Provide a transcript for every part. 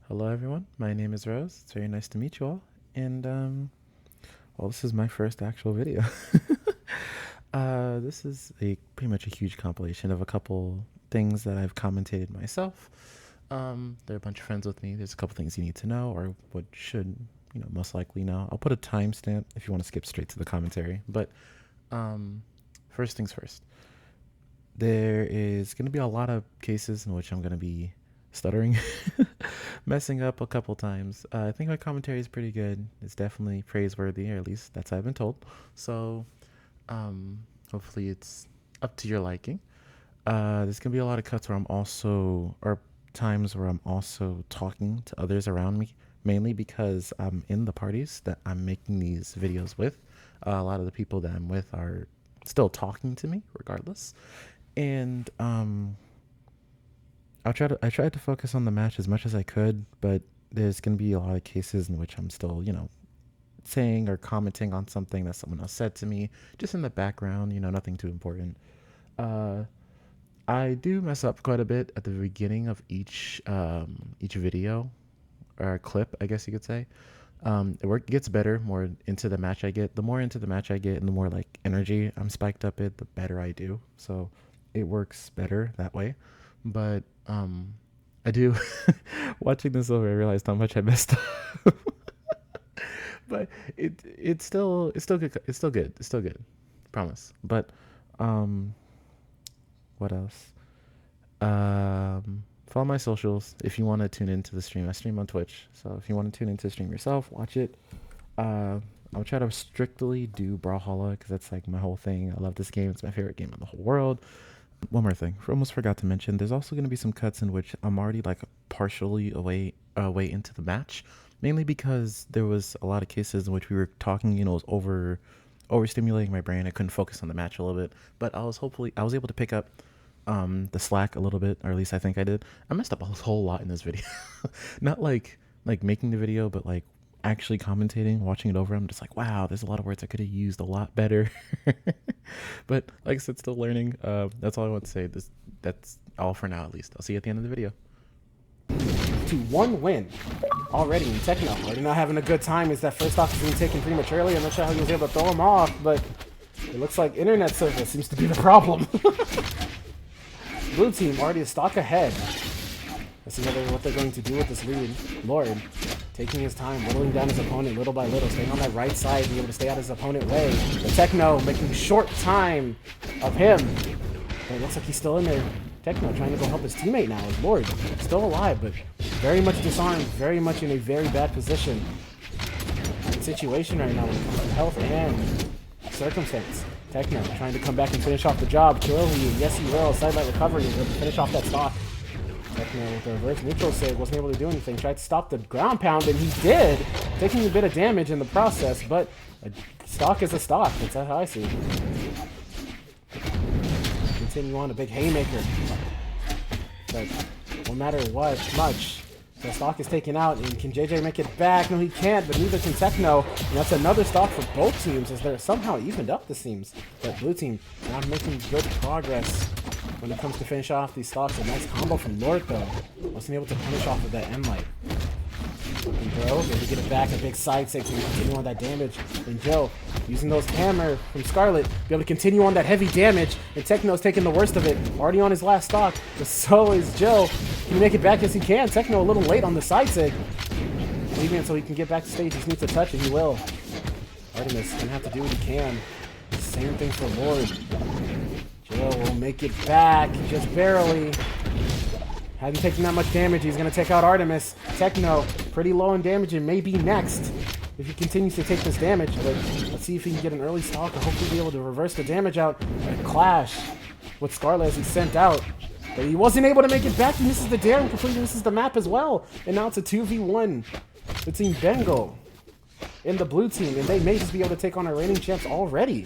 Hello, everyone. My name is Rose. It's very nice to meet you all. And, well, this is my first actual video. This is pretty much a huge compilation of a couple things that I've commentated myself. There are a bunch of friends with me. There's a couple things you need to know, or what should, most likely know. I'll put a timestamp if you want to skip straight to the commentary. But, first things first. There is going to be a lot of cases in which I'm going to be stuttering, messing up a couple times. I think my commentary is pretty good. It's definitely praiseworthy, or at least that's what I've been told. So, hopefully it's up to your liking. There's gonna be a lot of cuts where or times where I'm also talking to others around me, mainly because I'm in the parties that I'm making these videos with. A lot of the people that I'm with are still talking to me, regardless. And I tried to focus on the match as much as I could, but there's gonna be a lot of cases in which I'm still, saying or commenting on something that someone else said to me, just in the background, nothing too important. I do mess up quite a bit at the beginning of each video or clip, I guess you could say. It gets better more into the match I get. The more into the match I get, and the more like energy I'm spiked up it, the better I do. So it works better that way. But I do watching this over, I realized how much I messed up. But it's still good. It's still good. It's still good. Promise. But what else? Follow my socials if you want to tune into the stream. I stream on Twitch, so if you want to tune into the stream yourself, watch it. I'll try to strictly do Brawlhalla because that's like my whole thing. I love this game. It's my favorite game in the whole world. One more thing, almost forgot to mention. There's also going to be some cuts in which I'm already like partially way into the match, mainly because there was a lot of cases in which we were talking. It was overstimulating my brain. I couldn't focus on the match a little bit, but I was able to pick up the slack a little bit, or at least I think I did. I messed up a whole lot in this video, not like making the video, but like actually commentating, watching it over. I'm just like, wow, there's a lot of words I could have used a lot better. But like I said, still learning. That's all I want to say. That's all for now, at least. I'll see you at the end of the video. To one win already in Techno. Already not having a good time as that first stock is being taken prematurely. I'm not sure how he was able to throw him off, but it looks like internet service seems to be the problem. Blue team already a stock ahead. Let's see what they're going to do with this lead. Lord taking his time, whittling down his opponent little by little, staying on that right side, being able to stay out of his opponent's way. The Techno making short time of him. But it looks like he's still in there. Techno trying to go help his teammate now. Lord still alive, but very much disarmed, very much in a very bad situation right now when it comes to health and circumstance. Techno trying to come back and finish off the job. Will he? Yes, he will. Sidelight recovery and finish off that stock. Techno with the reverse neutral save, wasn't able to do anything. Tried to stop the ground pound, and he did, taking a bit of damage in the process, but a stock is a stock. That's how I see it. Continue on, a big haymaker. But no matter what, much. The stock is taken out, and can JJ make it back? No, he can't, but neither can Techno. And that's another stock for both teams, as they're somehow evened up, this seems. But blue team not making good progress when it comes to finish off these stocks. A nice combo from Lord, though. Wasn't able to punish off of that end light. And Bro, able to get it back, a big side six, and continue on that damage. And Joe, using those hammer from Scarlet, be able to continue on that heavy damage. And Techno's taking the worst of it, already on his last stock. But so is Joe. Can he make it back? Yes, he can. Techno a little late on the side sig. Leaving it so he can get back to stage. He just needs to touch it. He will. Artemis gonna have to do what he can. Same thing for Lord. Joe will make it back, just barely. Hasn't taken that much damage. He's going to take out Artemis. Techno, pretty low in damage and may be next if he continues to take this damage. But let's see if he can get an early stock or hopefully be able to reverse the damage out. A clash with Scarlet as he's sent out. But he wasn't able to make it back. He misses the dare and completely misses the map as well. And now it's a 2v1 between Bengal and the blue team. And they may just be able to take on our reigning champs already.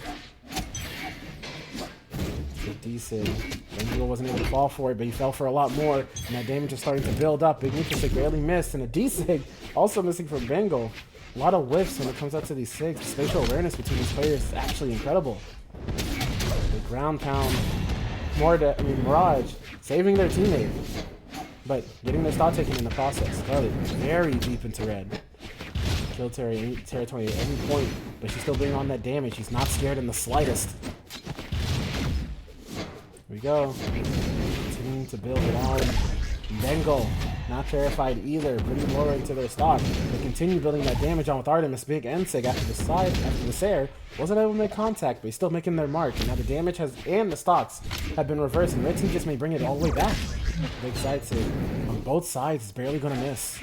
Decent. Bengal wasn't able to fall for it, but he fell for a lot more, and that damage is starting to build up. Big neutral sig barely missed, and a D-Sig also missing from Bengal. A lot of whiffs when it comes out to these SIGs. The spatial awareness between these players is actually incredible. The ground pound, Mirage saving their teammate. but getting their stock taken in the process. Scarlet very deep into red. Kill territory at any point, but she's still bringing on that damage. She's not scared in the slightest. Here we go. Continuing to build it on. Bengal, not terrified either, bringing lower into their stock. They continue building that damage on with Artemis. Big Ensig after the Sair wasn't able to make contact, but he's still making their mark. And now the damage and the stocks have been reversed, and Red Team just may bring it all the way back. Big side save on both sides is barely going to miss.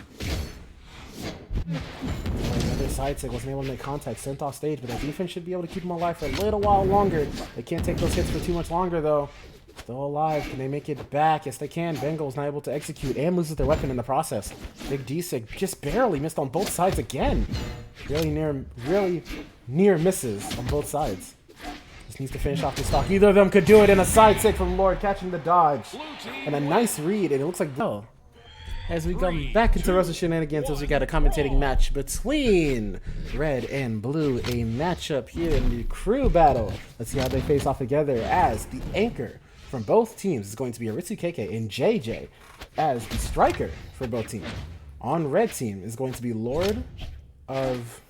The other side save wasn't able to make contact, sent off stage, but their defense should be able to keep him alive for a little while longer. They can't take those hits for too much longer, though. Still alive. Can they make it back? Yes, they can. Bengal's not able to execute and loses their weapon in the process. Big D-Sig just barely missed on both sides again. Really near misses on both sides. Just needs to finish off the stock. Either of them could do it, in a side sig from Lord, catching the dodge. And a nice read, and it looks like... Oh. As we come back into Roze Shenanigans, as we got a commentating match between Red and Blue, a matchup here in the crew battle. Let's see how they face off together, as the anchor from both teams is going to be Aritsu KK and JJ, as the striker for both teams. On Red team is going to be Lord of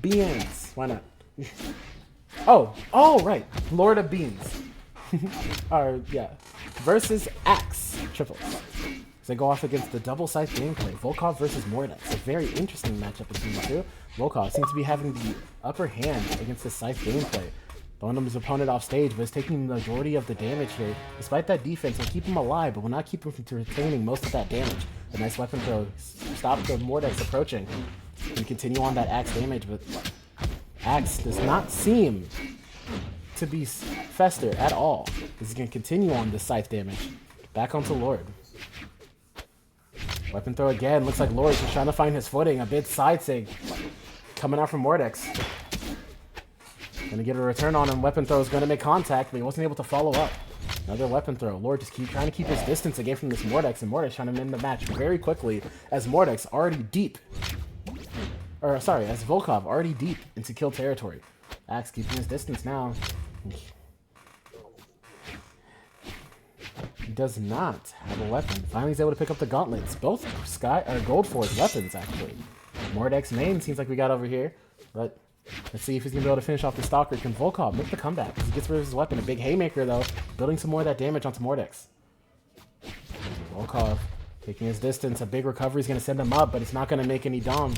Beans. Why not? Oh, right. Lord of Beans. Yeah. Versus Axe Triples. So they go off against the double scythe gameplay. Volkov versus Mordex. A very interesting matchup between the two. Volkov seems to be having the upper hand against the scythe gameplay. Throwing his opponent off stage, but is taking the majority of the damage here. Despite that defense, will keep him alive, but will not keep him from retaining most of that damage. A nice weapon throw. Stop the Mordex approaching. And continue on that Axe damage, but Axe does not seem to be fester at all. He's going to continue on this scythe damage. Back onto Lord. Weapon throw again. Looks like Lord is trying to find his footing. A bit side sig coming out from Mordex. Gonna get a return on him. Weapon throw is gonna make contact, but he wasn't able to follow up. Another weapon throw. Lord just trying to keep his distance away from this Mordex, and Mordex trying to end the match very quickly, as Mordex already deep. Or sorry, as Volkov already deep into kill territory. Axe keeping his distance now. He does not have a weapon. Finally, he's able to pick up the gauntlets. Both Gold Force weapons, actually. Mordex main seems like we got over here, but let's see if he's going to be able to finish off the Stalker. Can Volkov make the comeback? He gets rid of his weapon. A big haymaker, though, building some more of that damage onto Mordex. Volkov taking his distance. A big recovery is going to send him up, but it's not going to make any dom.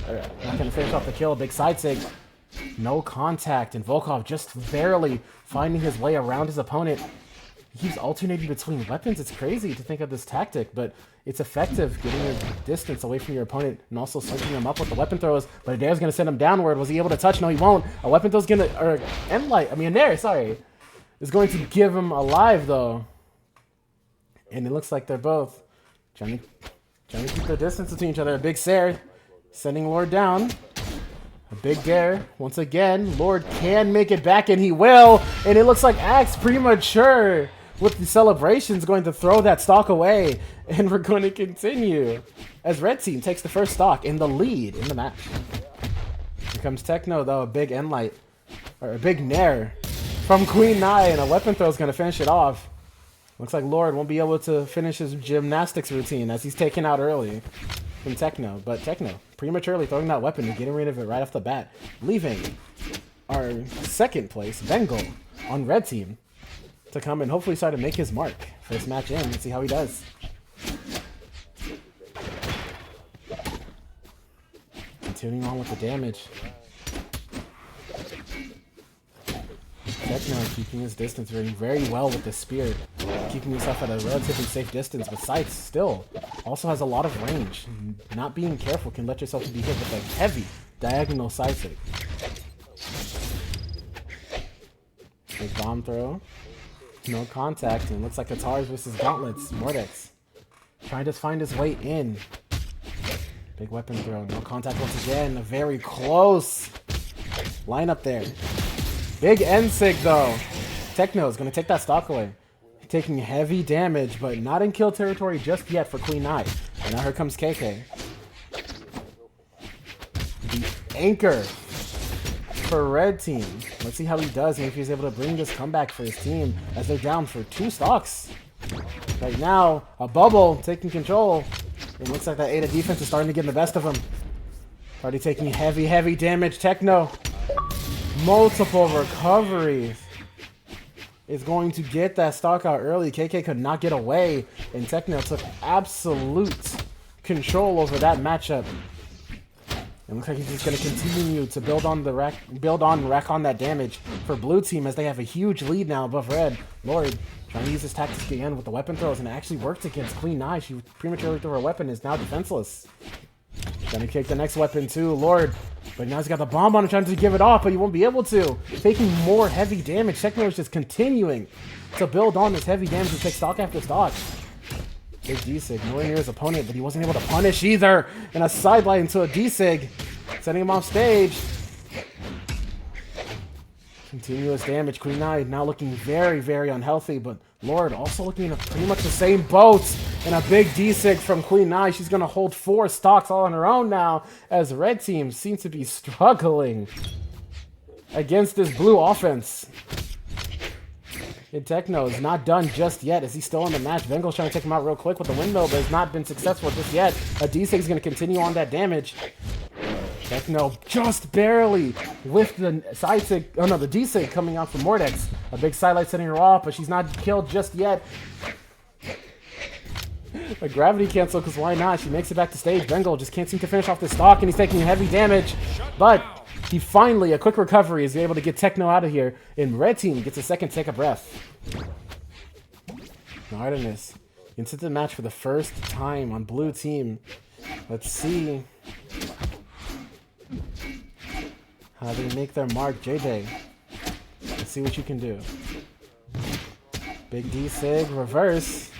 Not going to finish off the kill. Big side sig. No contact, and Volkov just barely finding his way around his opponent. He keeps alternating between weapons. It's crazy to think of this tactic, but it's effective getting your distance away from your opponent and also soaking him up with the weapon throws. But Adair's going to send him downward. Was he able to touch? No, he won't. A weapon throw's going to... Or Adair, sorry. Is going to give him alive, though. And it looks like they're both trying to keep their distance between each other. A big Sair sending Lord down. A big dare. Once again, Lord can make it back, and he will. And it looks like Axe premature with the celebrations going to throw that stock away. And we're going to continue as Red Team takes the first stock in the lead in the match. Here comes Techno, though. A big Enlight, or a big Nair from Queen Nai, and a weapon throw is going to finish it off. Looks like Lord won't be able to finish his gymnastics routine as he's taken out early from Techno. But Techno prematurely throwing that weapon and getting rid of it right off the bat, leaving our second place, Bengal, on Red Team to come and hopefully start to make his mark for this match in. Let's see how he does. Continuing on with the damage. Techno keeping his distance very well with the spear, keeping himself at a relatively safe distance, but Scythe still also has a lot of range. Not being careful can let yourself be hit with a heavy diagonal side stick. Big bomb throw. No contact, and it looks like Katars versus Gauntlets. Mordex trying to find his way in. Big weapon throw. No contact once again. A very close lineup there. Big Ensig, though. Techno is going to take that stock away. Taking heavy damage, but not in kill territory just yet for Queen Nai. And now here comes KK. The anchor for Red Team. Let's see how he does and if he's able to bring this comeback for his team as they're down for 2 stocks. Right now, a bubble taking control. It looks like that Ada defense is starting to get the best of him. Already taking heavy, heavy damage. Techno. Multiple recoveries. Is going to get that stock out early. KK could not get away. And Techno took absolute control over that matchup. It looks like he's just going to continue to build on rack on that damage for blue team as they have a huge lead now above red. Lord trying to use his tactics again with the weapon throws, and it actually worked against Queen Nai. She prematurely threw her weapon, is now defenseless. Gonna kick the next weapon too, Lord. But now he's got the bomb on him, trying to give it off, but he won't be able to. Taking more heavy damage. Techno is just continuing to build on this heavy damage and take stock after stock. Big D-Sig, nowhere near his opponent, but he wasn't able to punish either. And a sideline into a D-Sig, sending him off stage. Continuous damage. Queen Nai now looking very, very unhealthy, but Lord also looking in pretty much the same boat. And a big D-Sig from Queen Nai. She's going to hold 4 stocks all on her own now, as red team seems to be struggling against this blue offense. And Techno is not done just yet, as he's still in the match. Bengal's trying to take him out real quick with the windmill, but has not been successful just yet. A D-Sig is going to continue on that damage. Techno just barely with the side sig, oh no, the D-Sig coming out from Mordex. A big sidelight setting her off, but she's not killed just yet. A gravity cancel, because why not? She makes it back to stage. Bengal just can't seem to finish off the stock, and he's taking heavy damage. But he finally, a quick recovery, is able to get Techno out of here. And red team gets a second take a breath. Artemis into the match for the first time on blue team. Let's see how they make their mark. JJ, let's see what you can do. Big D-Sig, reverse.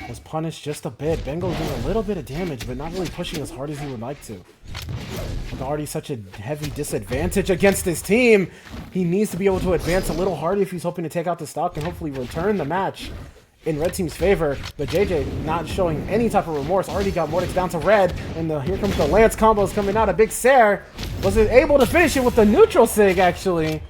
Was punished just a bit. Bengal doing a little bit of damage, but not really pushing as hard as he would like to. With already such a heavy disadvantage against his team, he needs to be able to advance a little harder if he's hoping to take out the stock and hopefully return the match in red team's favor. But JJ not showing any type of remorse. Already got Mordex down to red, and here comes the Lance combos coming out. A big Sair was able to finish it with the neutral sig, actually.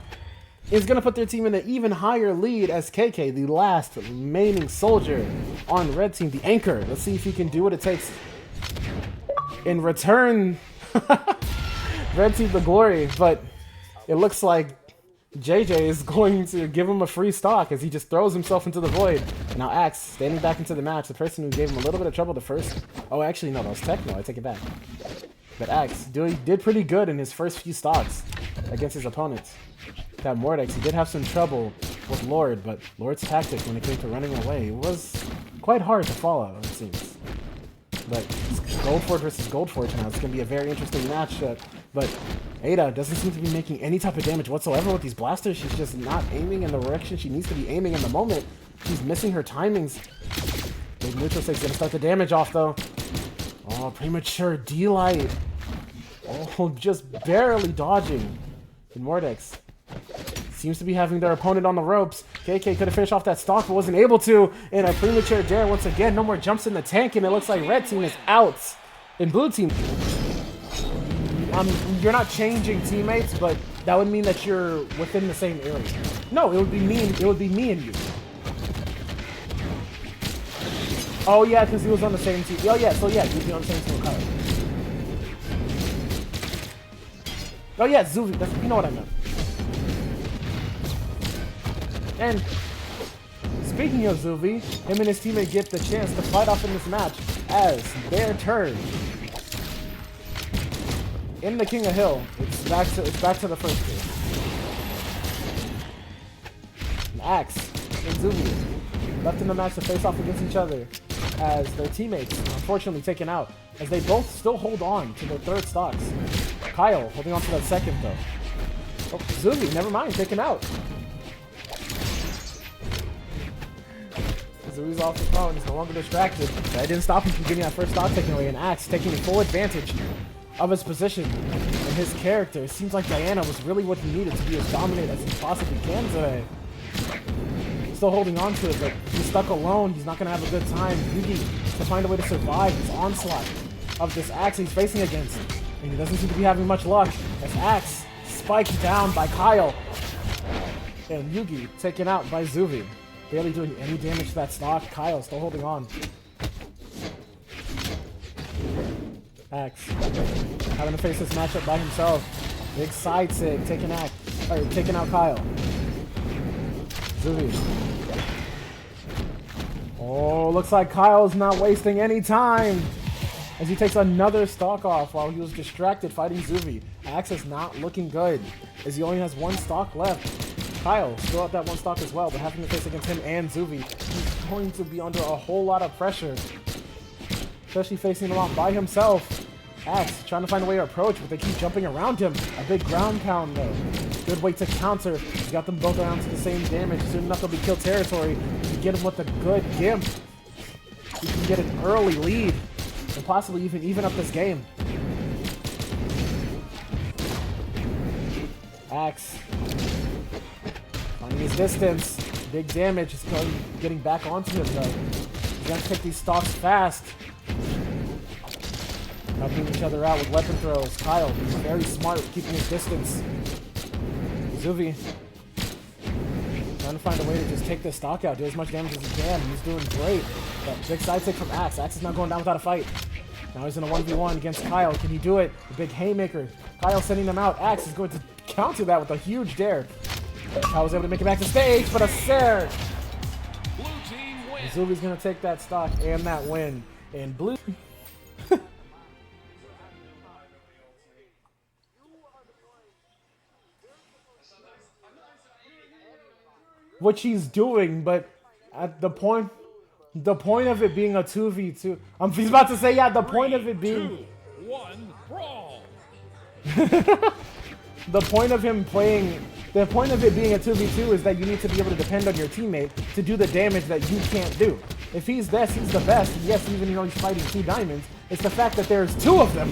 Is going to put their team in an even higher lead as KK, the last remaining soldier on red team, the anchor. Let's see if he can do what it takes. In return, red team the glory, but it looks like JJ is going to give him a free stock as he just throws himself into the void. Now Axe, standing back into the match, the person who gave him a little bit of trouble the first... Oh, actually, no, that was Techno. I take it back. But Axe did pretty good in his first few stocks against his opponents. That Mordex, he did have some trouble with Lord, but Lord's tactic when it came to running away was quite hard to follow, it seems. But Goldforge versus Goldforge now. It's going to be a very interesting matchup. But Ada doesn't seem to be making any type of damage whatsoever with these blasters. She's just not aiming in the direction she needs to be aiming in the moment. She's missing her timings. Big neutral sig's going to start the damage off, though. Oh, premature D-Light. Oh, just barely dodging. And Mordex seems to be having their opponent on the ropes. KK could have finished off that stock, but wasn't able to. And a premature dare once again. No more jumps in the tank, and it looks like red team is out. And blue team, you're not changing teammates, but that would mean that you're within the same area. No, it would be me. It would be me and you. Oh yeah, because he was on the same team. Oh yeah, so yeah, you'd be on the same team with Kyle. Oh yeah, Zuvi. That's, you know what I meant. And speaking of Zuvi, him and his teammate get the chance to fight off in this match as their turn. In the King of Hill, it's back to the first game. And Axe and Zuvi left in the match to face off against each other as their teammates are unfortunately taken out, as they both still hold on to their third stocks. Kyle holding on to that second though. Oh, Zuvi, never mind, taken out. Zuvi's off the phone, he's no longer distracted. That didn't stop him from getting that first stock taken away, and Axe taking full advantage of his position and his character. It seems like Diana was really what he needed to be as dominant as he possibly can today. Still holding on to it, but he's stuck alone. He's not going to have a good time. Yugi to find a way to survive his onslaught of this Axe he's facing against. And he doesn't seem to be having much luck as Axe spiked down by Kyle. And Yugi taken out by Zuvi. barely doing any damage to that stock. Kyle still holding on. Axe having to face this matchup by himself. Big side sig taking out Kyle. Zuvi. Oh, looks like Kyle's not wasting any time as he takes another stock off while he was distracted fighting Zuvi. Axe is not looking good as he only has one stock left. Kyle still at that one stock as well, but having to face against him and Zuvi, he's going to be under a whole lot of pressure, especially facing him off by himself. Axe trying to find a way to approach, but they keep jumping around him. A big ground pound though. Good way to counter. He's got them both around to the same damage. Soon enough they'll be kill territory. If you get him with a good gimp, you can get an early lead and possibly even up this game. Axe finding his distance. Big damage is getting back onto him though. He's gonna take these stocks fast. Helping each other out with weapon throws. Kyle, he's very smart with keeping his distance. Zuvi trying to find a way to just take this stock out, do as much damage as he can. He's doing great. But big side stick from Axe. Axe is not going down without a fight. Now he's in a 1v1 against Kyle. Can he do it? The big haymaker. Kyle sending them out. Axe is going to counter that with a huge dare. Kyle was able to make it back to stage, but a Ser. Zuvi's going to take that stock and that win. And blue... which he's doing, but at the point of it being a 2v2, he's about to say, yeah, the point of it being 2-1 brawl. the point of it being a 2v2 is that you need to be able to depend on your teammate to do the damage that you can't do. If he's this, he's the best. And yes, even though he's fighting 2 diamonds, it's the fact that there's 2 of them.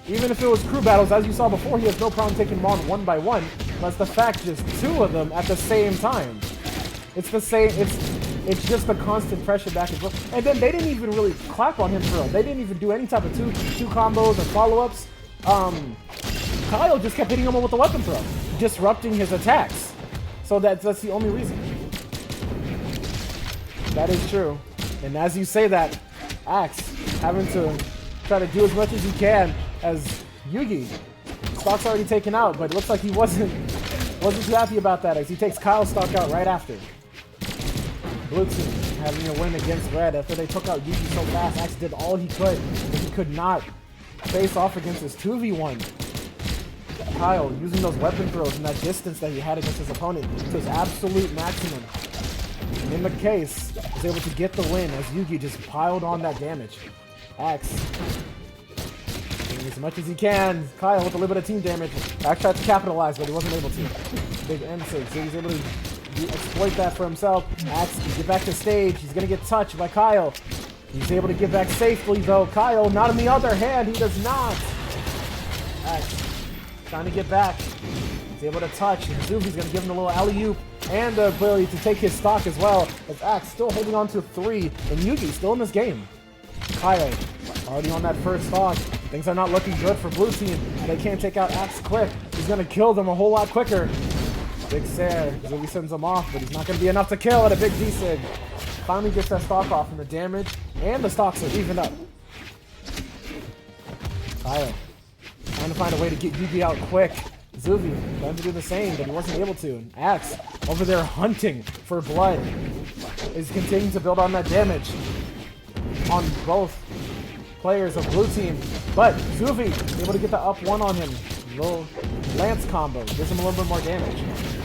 Even if it was crew battles, as you saw before, he has no problem taking them on 1 by 1. That's the fact, just 2 of them at the same time. It's the same, it's just the constant pressure back and forth. And then they didn't even really clap on him for real. They didn't even do any type of two combos or follow-ups. Kyle just kept hitting him with the weapon throw, disrupting his attacks. So that's the only reason. That is true. And as you say that, Axe having to try to do as much as he can as Yugi. Stock's already taken out, but it looks like he wasn't too happy about that as he takes Kyle's stock out right after. Blue team having a win against Red after they took out Yugi so fast. Axe did all he could, but he could not face off against his 2v1. Kyle using those weapon throws and that distance that he had against his opponent to his absolute maximum. And in the case, was able to get the win as Yugi just piled on that damage. Axe doing as much as he can. Kyle with a little bit of team damage. Axe tried to capitalize, but he wasn't able to. Big M6, so he's able to exploit that for himself. Axe can get back to stage. He's going to get touched by Kyle. He's able to get back safely, though. Kyle, not on the other hand, he does not. Axe trying to get back. He's able to touch. And Zuvi's going to give him a little alley-oop and the ability to take his stock as well. As Axe still holding on to 3, and Yugi still in this game. Kyle already on that first stock. Things are not looking good for blue team. They can't take out Axe quick. He's going to kill them a whole lot quicker. Big Ser. Zuvi sends him off, but he's not going to be enough to kill at a big D-Sig. Finally gets that stock off, and the damage and the stocks are evened up. Kyle trying to find a way to get Yugi out quick. Zuvi trying to do the same, but he wasn't able to. And Axe over there hunting for blood is continuing to build on that damage on both players of blue team. But Zuvi able to get the up 1 on him. Little lance combo gives him a little bit more damage.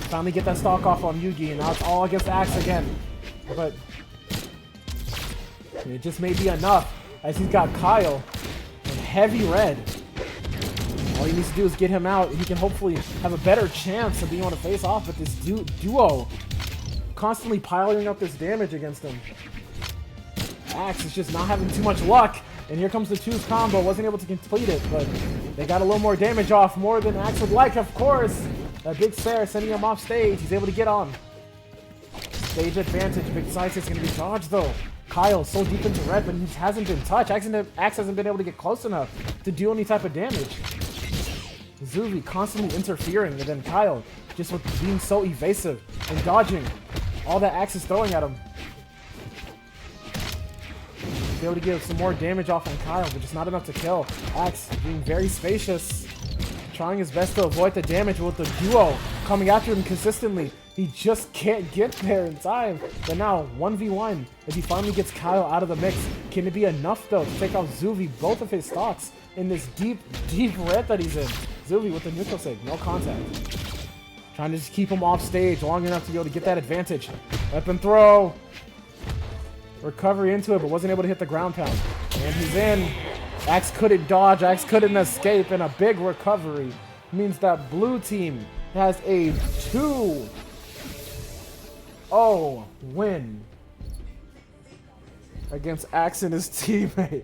Finally get that stock off on Yugi, and now it's all against Axe again. But it just may be enough as he's got Kyle and heavy red. All he needs to do is get him out, and he can hopefully have a better chance of being able to face off with this duo constantly piling up this damage against him. Axe is just not having too much luck, and here comes the 2's combo. Wasn't able to complete it, but they got a little more damage off, more than Axe would like, of course. A big Ser sending him off stage. He's able to get on. Stage advantage. Big side is going to be dodged, though. Kyle so deep into red, but he hasn't been touched. Axe hasn't been able to get close enough to do any type of damage. Zuvi constantly interfering, and then Kyle just with being so evasive and dodging. all that Axe is throwing at him. Be able to give some more damage off on Kyle, but just not enough to kill. Axe being very spacious, trying his best to avoid the damage with the duo coming after him consistently. He just can't get there in time. But now, 1v1, as he finally gets Kyle out of the mix. Can it be enough, though, to take out Zuvi, both of his stocks, in this deep, deep red that he's in? Zuvi with the neutral sig, no contact. Trying to just keep him off stage long enough to be able to get that advantage. Weapon throw. Recovery into it, but wasn't able to hit the ground pound. And he's in. Axe couldn't dodge. Axe couldn't escape. And a big recovery means that blue team has a 2-0 win against Axe and his teammate.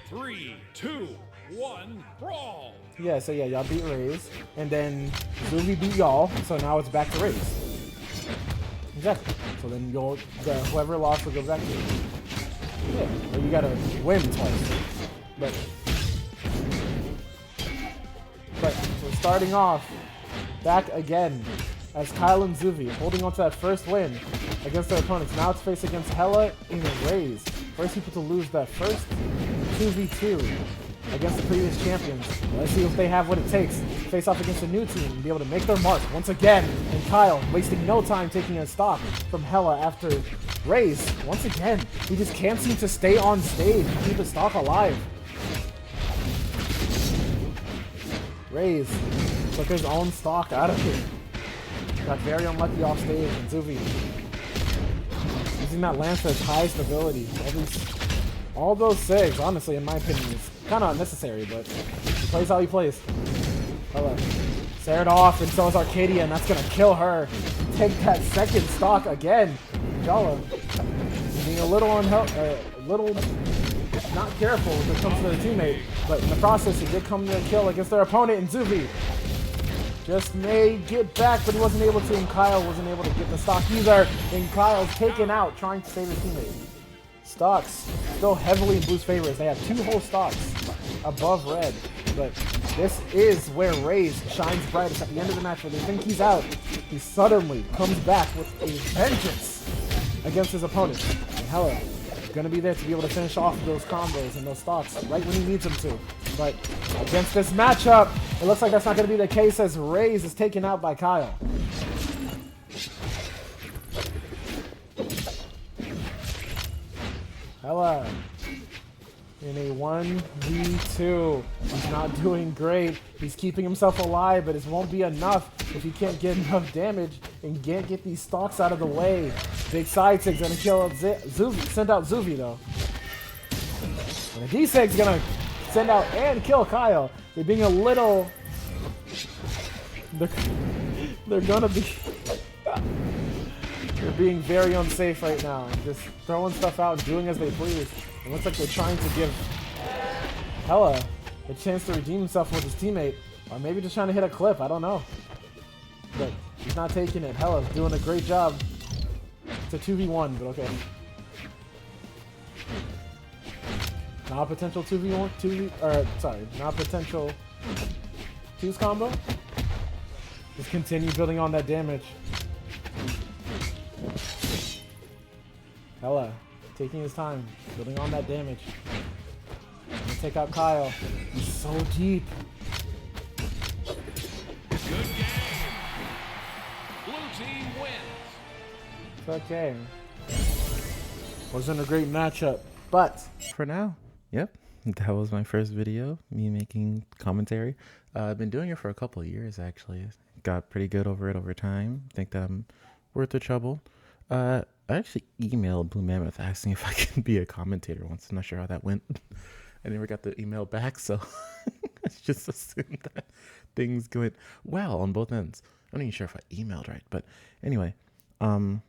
Three, two, one, brawl. Yeah, so yeah, y'all beat Roze, and then Zuvi beat y'all, so now it's back to Roze. Exactly. So then whoever lost will go back to you. Yeah, but you gotta win twice. But we're starting off back again as Kyle and Zuvi holding on to that first win against their opponents. Now it's faced against Hella and Roze. First people to lose that first 2v2 against the previous champions. Let's see if they have what it takes to face off against a new team and be able to make their mark once again. And Kyle wasting no time taking a stock from Hella after Roze. Once again, he just can't seem to stay on stage and keep his stock alive. Roze took his own stock out of it. Got very unlucky off stage, and Zuvi using that lance to its highest ability. All those sigs, honestly, in my opinion, is kind of unnecessary, but he plays how he plays. Hello. Sared off, and so is Arcadia, and that's going to kill her. Take that second stock again. Jala being a little not careful when it comes to their teammate, but in the process, he did come to a kill against their opponent, and Zuvi just may get back, but he wasn't able to, and Kyle wasn't able to get the stock either, and Kyle's taken out, trying to save his teammate. Stocks still heavily in blue's favor as they have 2 whole stocks above red, but this is where Roze shines brightest at the end of the match. Where they think he's out, he suddenly comes back with a vengeance against his opponent. And Hella gonna be there to be able to finish off those combos and those stocks right when he needs them to. But against this matchup, it looks like that's not gonna be the case as Roze is taken out by Kyle. Hella in a 1v2. He's not doing great. He's keeping himself alive, but it won't be enough if he can't get enough damage and can't get these stocks out of the way. Big side sig's gonna kill Zuvi, send out Zuvi though. And a D-sig's gonna send out and kill Kyle. They're being a little... They're gonna be... They're being very unsafe right now, just throwing stuff out and doing as they please. It looks like they're trying to give Hella a chance to redeem himself with his teammate, or maybe just trying to hit a clip, I don't know. But he's not taking it. Hella's doing a great job. It's a 2v1, but okay. Not a potential 2v1, not a potential 2's combo. Just continue building on that damage. Hella taking his time, building on that damage. Gonna take out Kyle. He's so deep. Good game. Blue team wins. It's okay. Wasn't a great matchup, but For now, yep, that was my first video, me making commentary. I've been doing it for a couple of years, actually. Got pretty good over it over time. Think that I'm worth the trouble. I actually emailed Blue Mammoth asking if I can be a commentator once. I'm not sure how that went. I never got the email back, so I just assumed that things went well on both ends. I'm not even sure if I emailed right, but anyway, like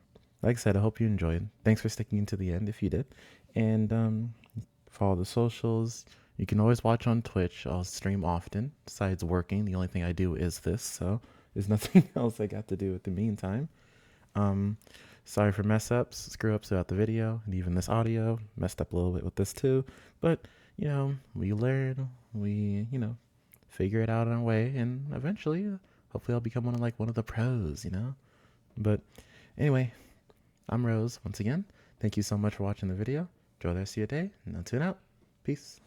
I said, I hope you enjoyed. Thanks for sticking to the end if you did. And follow the socials. You can always watch on Twitch. I'll stream often. Besides working, the only thing I do is this, so there's nothing else I got to do at the meantime. Sorry for mess ups, screw ups throughout the video, and even this audio. Messed up a little bit with this too. But, you know, we learn, we, figure it out in a way, and eventually, hopefully, I'll become one of the pros, you know. But anyway, I'm Roze once again. Thank you so much for watching the video. Enjoy the rest of your day, and I'll tune out. Peace.